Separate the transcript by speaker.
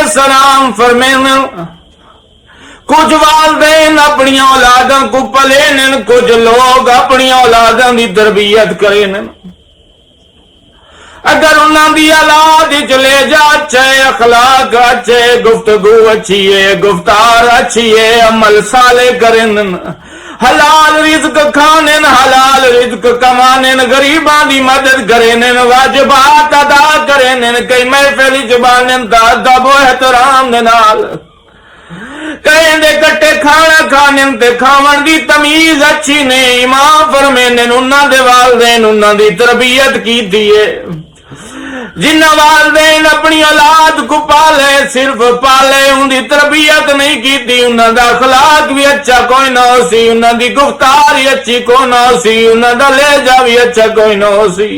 Speaker 1: السلام فرمینے کچھ والدین اپنی اولادوں کو پلے نے، کچھ لوگ اپنی اولادوں کی تربیت کرے نے، اگر انہوں دی اولاد چلے جا اچھے اخلاق اچھے، گفتگو اچھی ہے، گفتار اچھی ہے، عمل صالح کرن، حلال رزق کھانے، حلال رزق کمانے، غریباں دی مدد کرنے، واجبات ادا کرنے، کئی محفل جبانے ادب و احترام دے نال، کہیں دے کٹے کھانا کھانے تے کھاون دی تمیز اچھی نے، امام فرمینے انہاں دے والدین انہاں دی تربیت کیتی ہے۔ جنہ والدین اپنی اولاد کو پالے، صرف پالے، ان دی تربیت نہیں کیتی، انہاں دا اخلاق بھی اچھا کوئی نہ ہو سی، انہاں دی گفتار ہی اچھی کوئی نہ ہو سی، انہاں دا لہجہ بھی اچھا کوئی نہ ہو سی،